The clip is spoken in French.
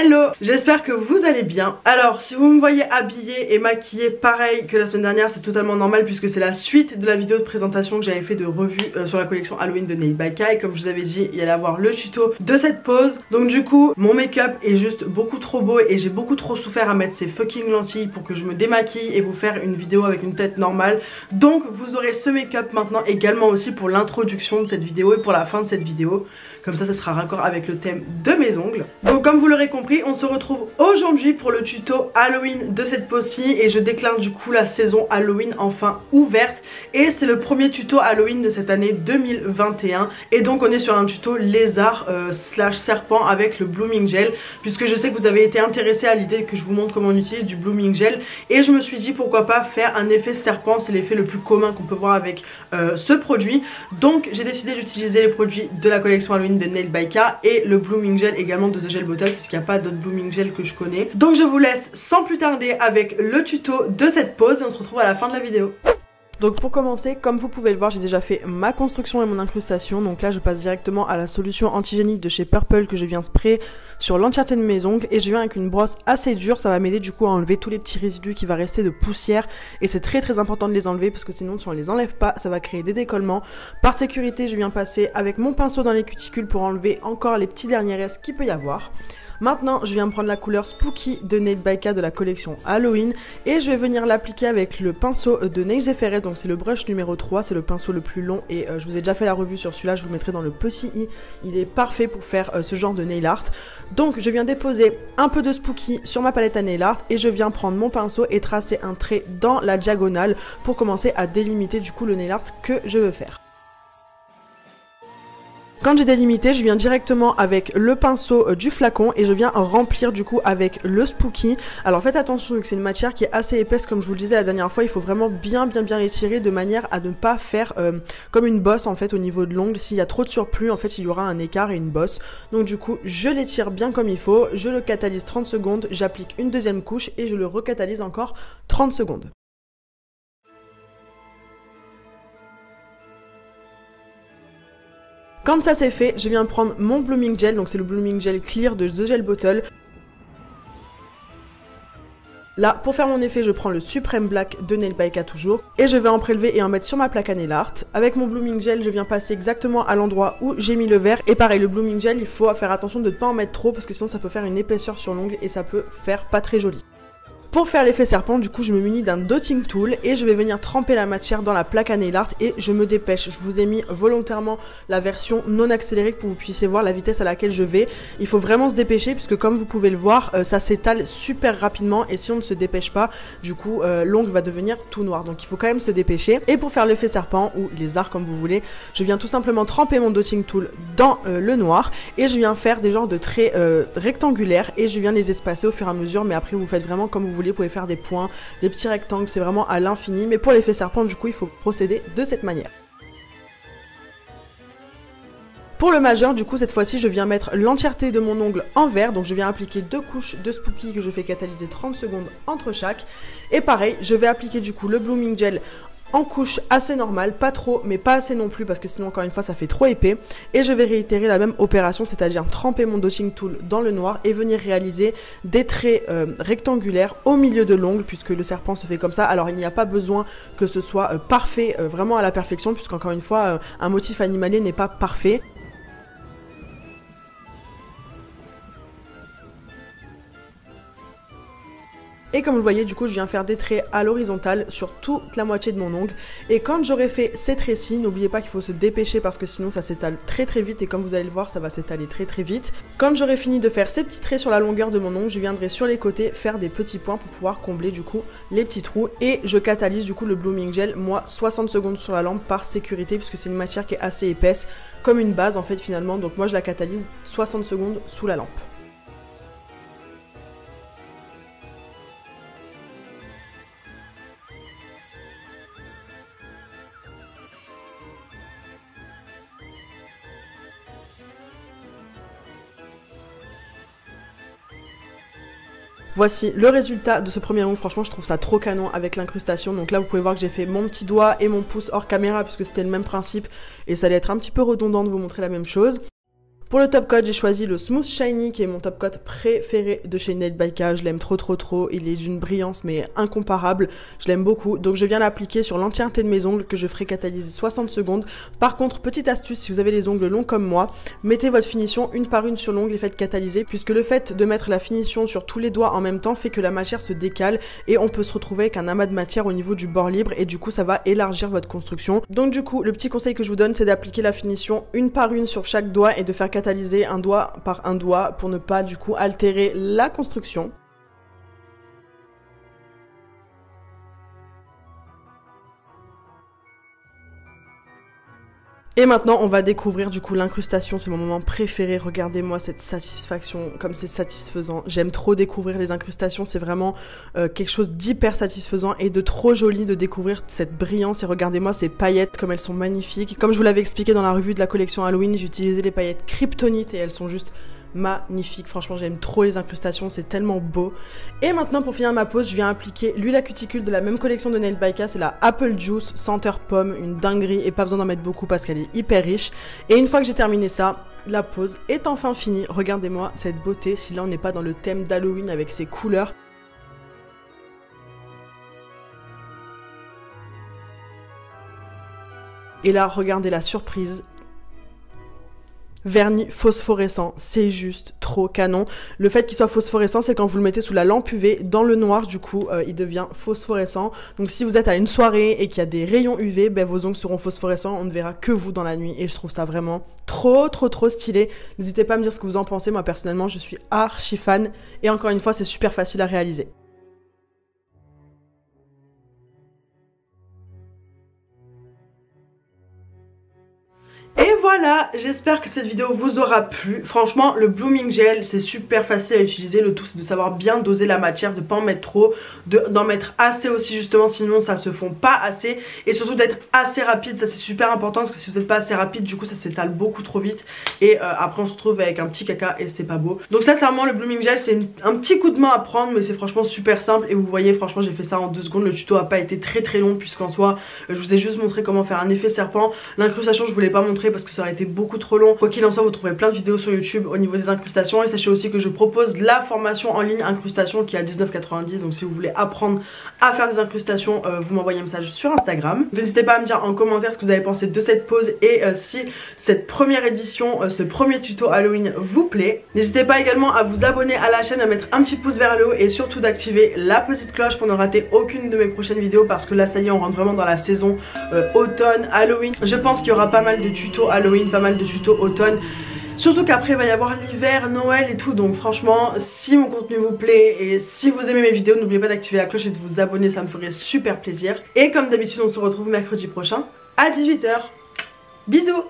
Hello, j'espère que vous allez bien. Alors si vous me voyez habillée et maquillée pareil que la semaine dernière, c'est totalement normal puisque c'est la suite de la vidéo de présentation que j'avais fait de revue sur la collection Halloween de Nail by Kai. Comme je vous avais dit, il y allait avoir le tuto de cette pose. Donc du coup, mon make-up est juste beaucoup trop beau et j'ai beaucoup trop souffert à mettre ces fucking lentilles pour que je me démaquille et vous faire une vidéo avec une tête normale. Donc vous aurez ce make-up maintenant également aussi pour l'introduction de cette vidéo et pour la fin de cette vidéo. Comme ça sera raccord avec le thème de mes ongles. Donc comme vous l'aurez compris, on se retrouve aujourd'hui pour le tuto Halloween de cette pose-ci. Et je déclare du coup la saison Halloween enfin ouverte. Et c'est le premier tuto Halloween de cette année 2021. Et donc on est sur un tuto lézard slash serpent avec le blooming gel. Puisque je sais que vous avez été intéressé à l'idée que je vous montre comment on utilise du blooming gel. Et je me suis dit pourquoi pas faire un effet serpent. C'est l'effet le plus commun qu'on peut voir avec ce produit. Donc j'ai décidé d'utiliser les produits de la collection Halloween de Nail by Kai et le blooming gel également de The Gel Bottle puisqu'il n'y a pas d'autres blooming gel que je connais. Donc je vous laisse sans plus tarder avec le tuto de cette pose et on se retrouve à la fin de la vidéo. Donc pour commencer, comme vous pouvez le voir, j'ai déjà fait ma construction et mon incrustation. Donc là je passe directement à la solution antigénique de chez Purple que je viens sprayer sur l'entièreté de mes ongles. Et je viens avec une brosse assez dure, ça va m'aider du coup à enlever tous les petits résidus qui va rester de poussière. Et c'est très important de les enlever parce que sinon si on les enlève pas, ça va créer des décollements. Par sécurité, je viens passer avec mon pinceau dans les cuticules pour enlever encore les petits derniers restes qu'il peut y avoir. Maintenant, je viens prendre la couleur Spooky de Nail by Kai de la collection Halloween et je vais venir l'appliquer avec le pinceau de Nails et Ferret. Donc c'est le brush numéro 3, c'est le pinceau le plus long et je vous ai déjà fait la revue sur celui-là, je vous le mettrai dans le petit i. Il est parfait pour faire ce genre de nail art. Donc je viens déposer un peu de Spooky sur ma palette à nail art et je viens prendre mon pinceau et tracer un trait dans la diagonale pour commencer à délimiter du coup le nail art que je veux faire. Quand j'ai délimité, je viens directement avec le pinceau du flacon et je viens remplir du coup avec le Spooky. Alors faites attention vu que c'est une matière qui est assez épaisse comme je vous le disais la dernière fois, il faut vraiment bien l'étirer de manière à ne pas faire comme une bosse en fait au niveau de l'ongle. S'il y a trop de surplus en fait il y aura un écart et une bosse. Donc du coup je l'étire bien comme il faut, je le catalyse 30 secondes, j'applique une deuxième couche et je le recatalyse encore 30 secondes. Quand ça c'est fait, je viens prendre mon blooming gel, donc c'est le blooming gel clear de The Gel Bottle. Là, pour faire mon effet, je prends le Supreme Black de Nail by Kai toujours. Et je vais en prélever et en mettre sur ma plaque à nail art. Avec mon blooming gel, je viens passer exactement à l'endroit où j'ai mis le vert. Et pareil, le blooming gel, il faut faire attention de ne pas en mettre trop parce que sinon ça peut faire une épaisseur sur l'ongle et ça peut faire pas très joli. Pour faire l'effet serpent, du coup, je me munis d'un dotting tool et je vais venir tremper la matière dans la plaque à nail art et je me dépêche. Je vous ai mis volontairement la version non accélérée pour que vous puissiez voir la vitesse à laquelle je vais. Il faut vraiment se dépêcher puisque comme vous pouvez le voir, ça s'étale super rapidement et si on ne se dépêche pas, du coup, l'ongle va devenir tout noir. Donc il faut quand même se dépêcher. Et pour faire l'effet serpent ou lézard comme vous voulez, je viens tout simplement tremper mon dotting tool dans le noir et je viens faire des genres de traits rectangulaires et je viens les espacer au fur et à mesure. Mais après, vous faites vraiment comme vous voulez. Vous pouvez faire des points, des petits rectangles, c'est vraiment à l'infini. Mais pour l'effet serpent, du coup, il faut procéder de cette manière. Pour le majeur, du coup, cette fois-ci, je viens mettre l'entièreté de mon ongle en vert. Donc, je viens appliquer 2 couches de Spooky que je fais catalyser 30 secondes entre chaque. Et pareil, je vais appliquer du coup le blooming gel en couche assez normale, pas trop mais pas assez non plus parce que sinon encore une fois ça fait trop épais. Et je vais réitérer la même opération, c'est-à-dire tremper mon dotting tool dans le noir et venir réaliser des traits rectangulaires au milieu de l'ongle puisque le serpent se fait comme ça. Alors il n'y a pas besoin que ce soit parfait, vraiment à la perfection, puisqu'encore une fois un motif animalier n'est pas parfait. Et comme vous le voyez, du coup, je viens faire des traits à l'horizontale sur toute la moitié de mon ongle. Et quand j'aurai fait ces traits-ci, n'oubliez pas qu'il faut se dépêcher parce que sinon ça s'étale très vite. Et comme vous allez le voir, ça va s'étaler très vite. Quand j'aurai fini de faire ces petits traits sur la longueur de mon ongle, je viendrai sur les côtés faire des petits points pour pouvoir combler du coup les petits trous. Et je catalyse du coup le blooming gel, moi 60 secondes sur la lampe par sécurité puisque c'est une matière qui est assez épaisse, comme une base en fait finalement. Donc moi je la catalyse 60 secondes sous la lampe. Voici le résultat de ce premier ongle, franchement je trouve ça trop canon avec l'incrustation. Donc là vous pouvez voir que j'ai fait mon petit doigt et mon pouce hors caméra puisque c'était le même principe et ça allait être un petit peu redondant de vous montrer la même chose. Pour le top coat, j'ai choisi le Smooth Shiny qui est mon top coat préféré de chez Nail by K. Je l'aime trop, il est d'une brillance mais incomparable, je l'aime beaucoup. Donc je viens l'appliquer sur l'entièreté de mes ongles que je ferai catalyser 60 secondes. Par contre, petite astuce, si vous avez les ongles longs comme moi, mettez votre finition une par une sur l'ongle et faites catalyser, puisque le fait de mettre la finition sur tous les doigts en même temps fait que la matière se décale et on peut se retrouver avec un amas de matière au niveau du bord libre et du coup ça va élargir votre construction. Donc du coup, le petit conseil que je vous donne, c'est d'appliquer la finition une par une sur chaque doigt et de faire catalyser un doigt par un doigt pour ne pas du coup altérer la construction. Et maintenant on va découvrir du coup l'incrustation, c'est mon moment préféré, regardez-moi cette satisfaction, comme c'est satisfaisant, j'aime trop découvrir les incrustations, c'est vraiment quelque chose d'hyper satisfaisant et de trop joli de découvrir cette brillance et regardez-moi ces paillettes comme elles sont magnifiques. Comme je vous l'avais expliqué dans la revue de la collection Halloween, j'ai utilisé les paillettes Kryptonite et elles sont juste magnifique, franchement j'aime trop les incrustations, c'est tellement beau. Et maintenant pour finir ma pose, je viens appliquer l'huile à cuticule de la même collection de Nail by K, c'est la Apple Juice senteur pomme, une dinguerie et pas besoin d'en mettre beaucoup parce qu'elle est hyper riche. Et une fois que j'ai terminé ça, la pose est enfin finie, regardez-moi cette beauté, si là on n'est pas dans le thème d'Halloween avec ses couleurs. Et là regardez la surprise. Vernis phosphorescent, c'est juste trop canon. Le fait qu'il soit phosphorescent, c'est quand vous le mettez sous la lampe UV, dans le noir, du coup, il devient phosphorescent. Donc si vous êtes à une soirée et qu'il y a des rayons UV, ben, vos ongles seront phosphorescents, on ne verra que vous dans la nuit. Et je trouve ça vraiment trop stylé. N'hésitez pas à me dire ce que vous en pensez, moi personnellement, je suis archi fan. Et encore une fois, c'est super facile à réaliser. Et voilà, j'espère que cette vidéo vous aura plu. Franchement, le Blooming Gel, c'est super facile à utiliser. Le tout, c'est de savoir bien doser la matière, de pas en mettre trop, d'en mettre assez aussi justement, sinon ça se fond pas assez. Et surtout d'être assez rapide, ça c'est super important parce que si vous n'êtes pas assez rapide, du coup ça s'étale beaucoup trop vite. Et après on se retrouve avec un petit caca et c'est pas beau. Donc ça, sincèrement, le Blooming Gel, c'est un petit coup de main à prendre, mais c'est franchement super simple. Et vous voyez, franchement, j'ai fait ça en 2 secondes. Le tuto a pas été très long puisqu'en soi, je vous ai juste montré comment faire un effet serpent. L'incrustation, je voulais pas montrer parce que ça aurait été beaucoup trop long. Quoi qu'il en soit, vous trouverez plein de vidéos sur YouTube au niveau des incrustations. Et sachez aussi que je propose la formation en ligne incrustation qui est à 19,90 €. Donc si vous voulez apprendre à faire des incrustations, vous m'envoyez un message sur Instagram. N'hésitez pas à me dire en commentaire ce que vous avez pensé de cette pose et si cette première édition, ce premier tuto Halloween vous plaît. N'hésitez pas également à vous abonner à la chaîne, à mettre un petit pouce vers le haut et surtout d'activer la petite cloche pour ne rater aucune de mes prochaines vidéos parce que là ça y est, on rentre vraiment dans la saison automne, Halloween. Je pense qu'il y aura pas mal de tutos Halloween, pas mal de tutos automne. Surtout qu'après il va y avoir l'hiver, Noël et tout. Donc franchement, si mon contenu vous plaît et si vous aimez mes vidéos, n'oubliez pas d'activer la cloche et de vous abonner, ça me ferait super plaisir. Et comme d'habitude, on se retrouve mercredi prochain à 18 h. Bisous.